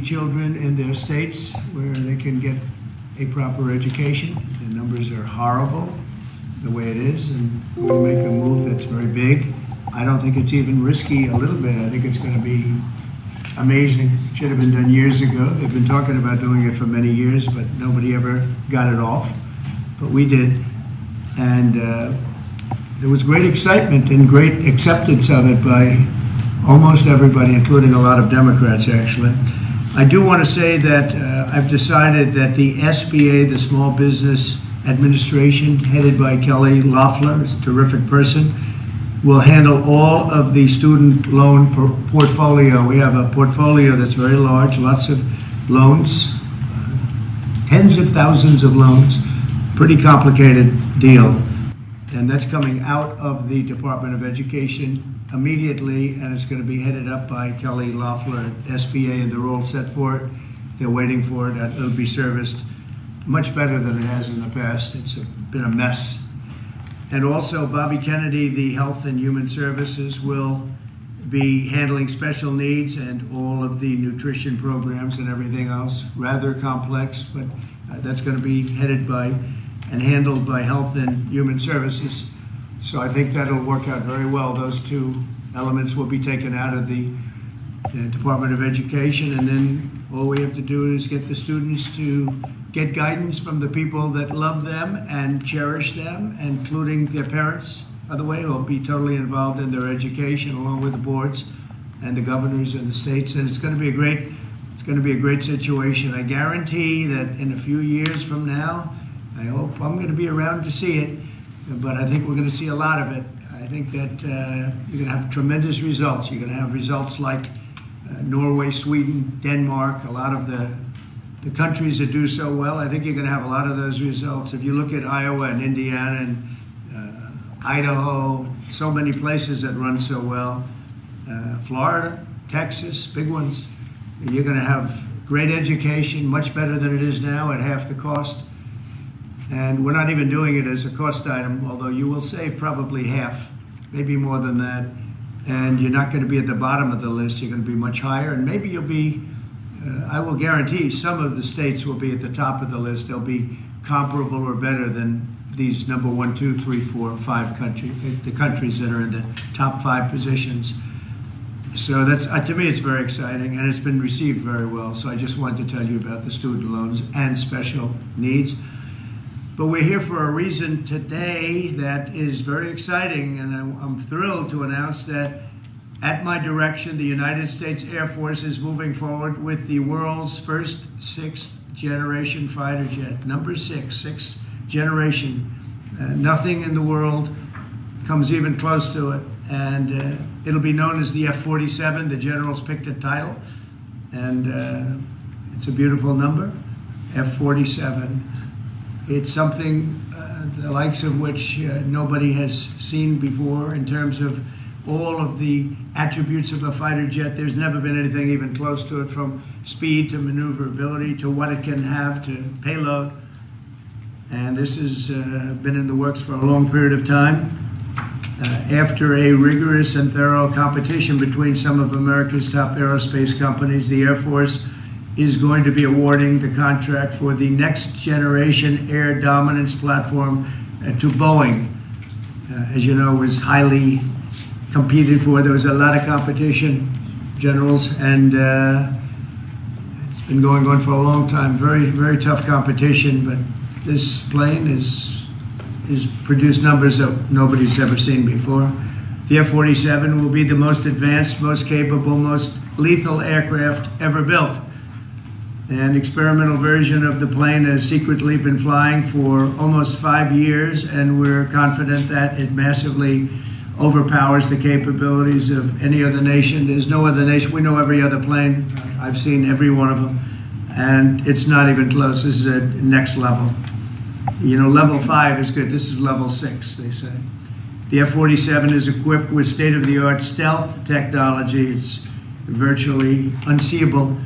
children in their states where they can get a proper education. The numbers are horrible the way it is, and we're going to make a move that's very big. I don't think it's even risky a little bit. I think it's going to be amazing. It should have been done years ago. They've been talking about doing it for many years, but nobody ever got it off. But we did. And there was great excitement and great acceptance of it by almost everybody, including a lot of Democrats, actually. I do want to say that I've decided that the SBA, the Small Business Administration, headed by Kelly Loeffler, is a terrific person, will handle all of the student loan portfolio. We have a portfolio that's very large, lots of loans, tens of thousands of loans, pretty complicated deal. And that's coming out of the Department of Education immediately, and it's going to be headed up by Kelly Loeffler at SBA, and they're all set for it. They're waiting for it. It'll be serviced much better than it has in the past. It's been a mess. And also, Bobby Kennedy, the Health and Human Services, will be handling special needs and all of the nutrition programs and everything else. Rather complex, but that's going to be headed by and handled by Health and Human Services. So I think that'll work out very well. Those two elements will be taken out of the Department of Education, and then all we have to do is get the students to get guidance from the people that love them and cherish them, including their parents, by the way, who will be totally involved in their education along with the boards and the governors and the states. And it's going to be a great situation. I guarantee that in a few years from now, I hope I'm going to be around to see it, but I think we're going to see a lot of it. I think that you're going to have tremendous results. You're going to have results like Norway, Sweden, Denmark, a lot of the countries that do so well. I think you're going to have a lot of those results. If you look at Iowa and Indiana and Idaho, so many places that run so well, Florida, Texas, big ones, you're going to have great education, much better than it is now at half the cost. And we're not even doing it as a cost item, although you will save probably half, maybe more than that. And you're not going to be at the bottom of the list. You're going to be much higher. And maybe you'll be, I will guarantee some of the states will be at the top of the list. They'll be comparable or better than these number 1, 2, 3, 4, 5 the countries that are in the top 5 positions. So that's, to me, it's very exciting, and it's been received very well. So I just wanted to tell you about the student loans and special needs. But we're here for a reason today that is very exciting, and I'm thrilled to announce that at my direction, the United States Air Force is moving forward with the world's first 6th generation fighter jet, number 6th generation. Nothing in the world comes even close to it, and it'll be known as the F-47. The generals picked a title, and it's a beautiful number, F-47. It's something the likes of which nobody has seen before in terms of all of the attributes of a fighter jet. There's never been anything even close to it, from speed to maneuverability to what it can have to payload. And this has been in the works for a long period of time. After a rigorous and thorough competition between some of America's top aerospace companies, the Air Force is going to be awarding the contract for the next generation air dominance platform to Boeing. As you know, was highly competed for. There was a lot of competition, generals, and it's been going on for a long time. Very, very tough competition, but this plane is produced numbers that nobody's ever seen before. The F-47 will be the most advanced, most capable, most lethal aircraft ever built. An experimental version of the plane has secretly been flying for almost 5 years, and we're confident that it massively overpowers the capabilities of any other nation. There's no other nation. We know every other plane. I've seen every one of them, and it's not even close. This is a next level. You know, level 5 is good. This is level 6, they say. The F-47 is equipped with state-of-the-art stealth technology. It's virtually unseeable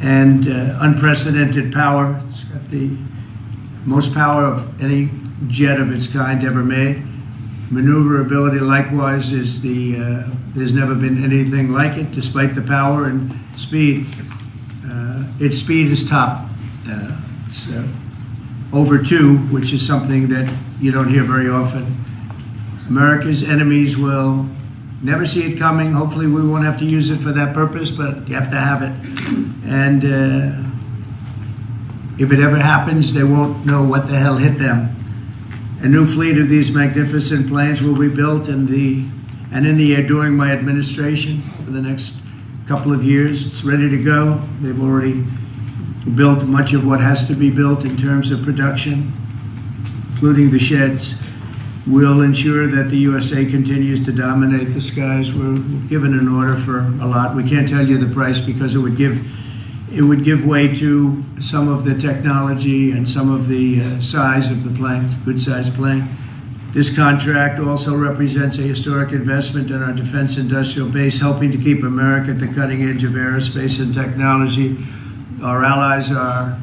and unprecedented power. It's got the most power of any jet of its kind ever made. Maneuverability, likewise, there's never been anything like it, despite the power and speed. its speed is top. It's over 2, which is something that you don't hear very often. America's enemies will never see it coming. Hopefully we won't have to use it for that purpose, but you have to have it. And if it ever happens, they won't know what the hell hit them. A new fleet of these magnificent planes will be built in the air during my administration for the next couple of years. It's ready to go. They've already built much of what has to be built in terms of production, including the sheds. We'll ensure that the USA continues to dominate the skies. We've given an order for a lot. We can't tell you the price because it would give way to some of the technology and some of the size of the plane, good-sized plane. This contract also represents a historic investment in our defense industrial base, helping to keep America at the cutting edge of aerospace and technology. Our allies are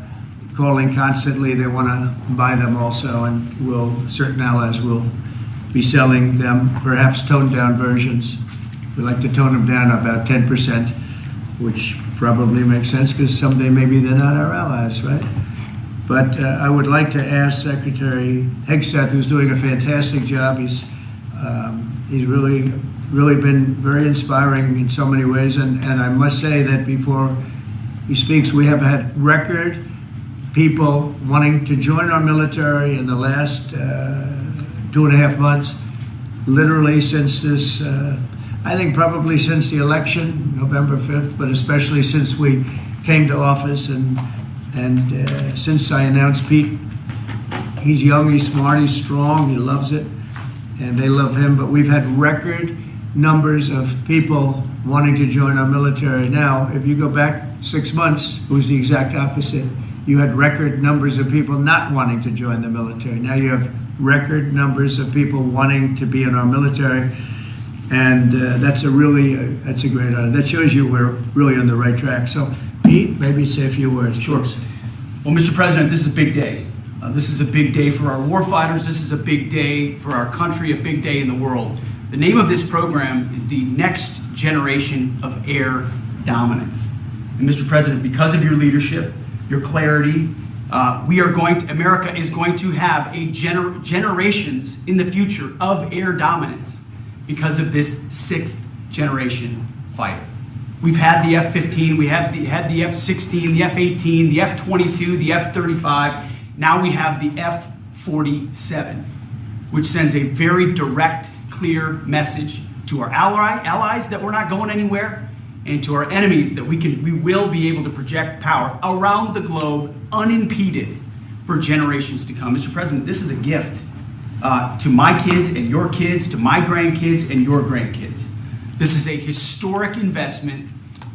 calling constantly. They want to buy them also, and certain allies will be selling them, perhaps toned-down versions. We like to tone them down about 10%, which probably makes sense because someday maybe they're not our allies, right? But I would like to ask Secretary Hegseth, who's doing a fantastic job. He's really been very inspiring in so many ways, and I must say that before he speaks, we have had record people wanting to join our military in the last 2.5 months, literally since this, I think probably since the election, November 5th, but especially since we came to office and since I announced Pete. He's young, he's smart, he's strong, he loves it, and they love him, but we've had record numbers of people wanting to join our military. Now, if you go back 6 months, it was the exact opposite. You had record numbers of people not wanting to join the military. Now you have record numbers of people wanting to be in our military, and that's a great honor. That shows you we're really on the right track. So, Pete, maybe say a few words. Sure. Please. Well, Mr. President, this is a big day. This is a big day for our warfighters. This is a big day for our country, a big day in the world. The name of this program is the Next Generation of Air Dominance. And Mr. President, because of your leadership, your clarity, America is going to have generations in the future of air dominance because of this 6th generation fighter. We've had the F-15, we had the F-16, the F-18, the F-22, the F-35. Now we have the F-47, which sends a very direct, clear message to our allies that we're not going anywhere, and to our enemies that we will be able to project power around the globe unimpeded for generations to come. Mr. President, this is a gift to my kids and your kids, to my grandkids and your grandkids. This is a historic investment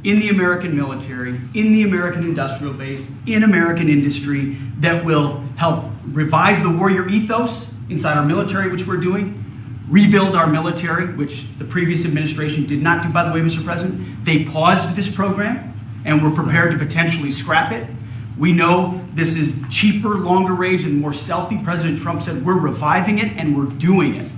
in the American military, in the American industrial base, in American industry that will help revive the warrior ethos inside our military, which we're doing, rebuild our military, which the previous administration did not do, by the way, Mr. President. They paused this program, and we're prepared to potentially scrap it. We know this is cheaper, longer range, and more stealthy. President Trump said we're reviving it, and we're doing it.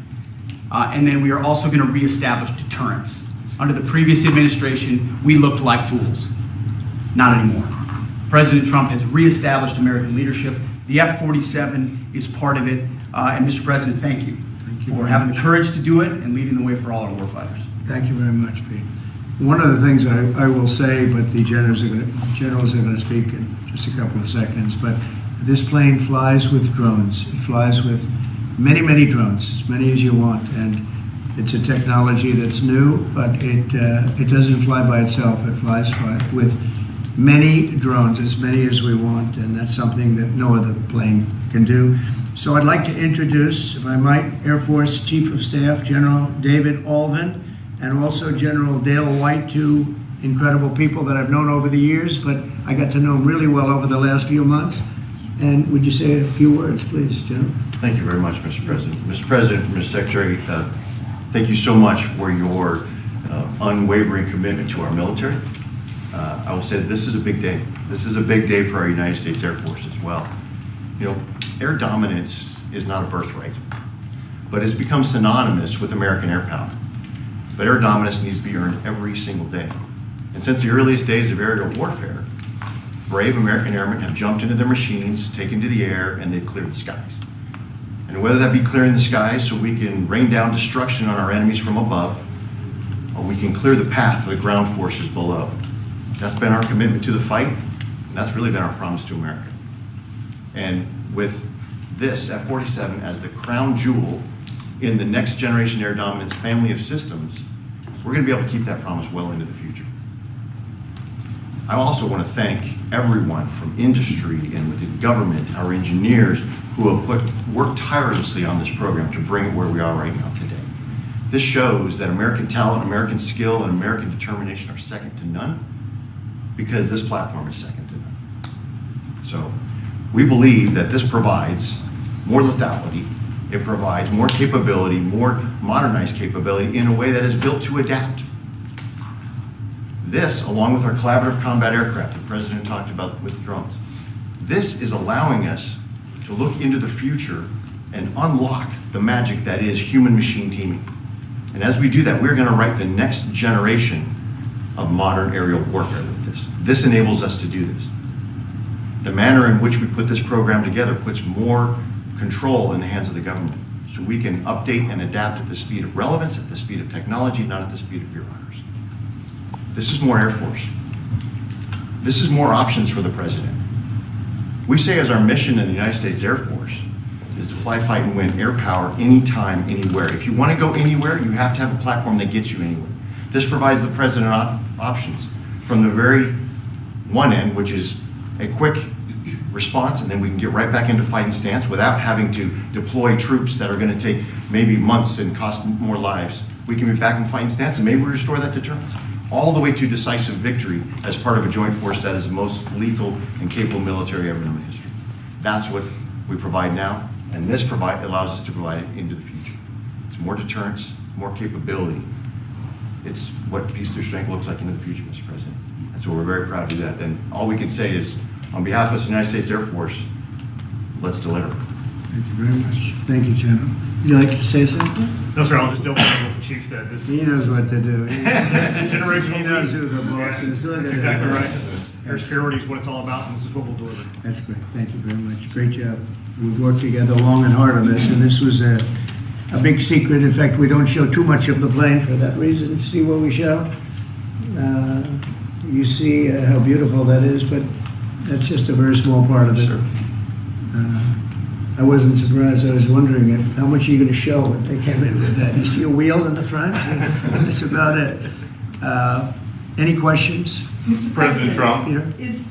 And then we are also going to reestablish deterrence. Under the previous administration, we looked like fools. Not anymore. President Trump has reestablished American leadership. The F-47 is part of it. And Mr. President, thank you for having the courage to do it and leading the way for all our warfighters. Thank you very much, Pete. One of the things I will say, but the generals are going to speak in just a couple of seconds, but this plane flies with drones. It flies with many, many drones, as many as you want, and it's a technology that's new, but it doesn't fly by itself. It flies with many drones, as many as we want, and that's something that no other plane can do. So I'd like to introduce, if I might, Air Force Chief of Staff General David Alvin, and also General Dale White, two incredible people that I've known over the years, but I got to know them really well over the last few months. And would you say a few words, please, General? Thank you very much, Mr. President. Mr. President, Mr. Secretary, thank you so much for your unwavering commitment to our military. I will say this is a big day. This is a big day for our United States Air Force as well. You know, air dominance is not a birthright, but it's become synonymous with American air power. But air dominance needs to be earned every single day. And since the earliest days of aerial warfare, brave American airmen have jumped into their machines, taken to the air, and they've cleared the skies. And whether that be clearing the skies so we can rain down destruction on our enemies from above, or we can clear the path to the ground forces below. That's been our commitment to the fight, and that's really been our promise to America. And with this F-47 as the crown jewel in the next generation air dominance family of systems, we're going to be able to keep that promise well into the future. I also want to thank everyone from industry and within government, our engineers, who have worked tirelessly on this program to bring it where we are right now today. This shows that American talent, American skill, and American determination are second to none, because this platform is second to none. So we believe that this provides more lethality, it provides more capability, more modernized capability in a way that is built to adapt. This, along with our collaborative combat aircraft the President talked about with drones, this is allowing us to look into the future and unlock the magic that is human-machine teaming. And as we do that, we're going to write the next generation of modern aerial warfare with this. This enables us to do this. The manner in which we put this program together puts more control in the hands of the government, so we can update and adapt at the speed of relevance, at the speed of technology, not at the speed of bureaucracy. This is more Air Force. This is more options for the President. We say as our mission in the United States Air Force is to fly, fight, and win air power anytime, anywhere. If you want to go anywhere, you have to have a platform that gets you anywhere. This provides the President options from the very one end, which is a quick response, and then we can get right back into fighting stance without having to deploy troops that are going to take maybe months and cost more lives. We can be back in fighting stance, and maybe we restore that deterrence. All the way to decisive victory as part of a joint force that is the most lethal and capable military ever known in history. That's what we provide now, and this allows us to provide it into the future. It's more deterrence, more capability. It's what peace through strength looks like into the future, Mr. President. And so we're very proud to do that. And all we can say is, on behalf of the United States Air Force, let's deliver. Thank you very much. Thank you, General. Would you like to say something? No, sir, I'll just double check what the chief said. He knows what to do. Generational He knows who the boss is. That's exactly right. Air security is what it's all about, and this is what we'll deliver. That's great. Thank you very much. Great job. We've worked together long and hard on this, and this was a big secret. In fact, we don't show too much of the plane for that reason. You see what we show? You see how beautiful that is, but that's just a very small part of it. Sure. I wasn't surprised. I was wondering how much are you going to show if they came in with that. You see a wheel in the front? That's about it. Any questions? Mr. President Trump. Peter? Is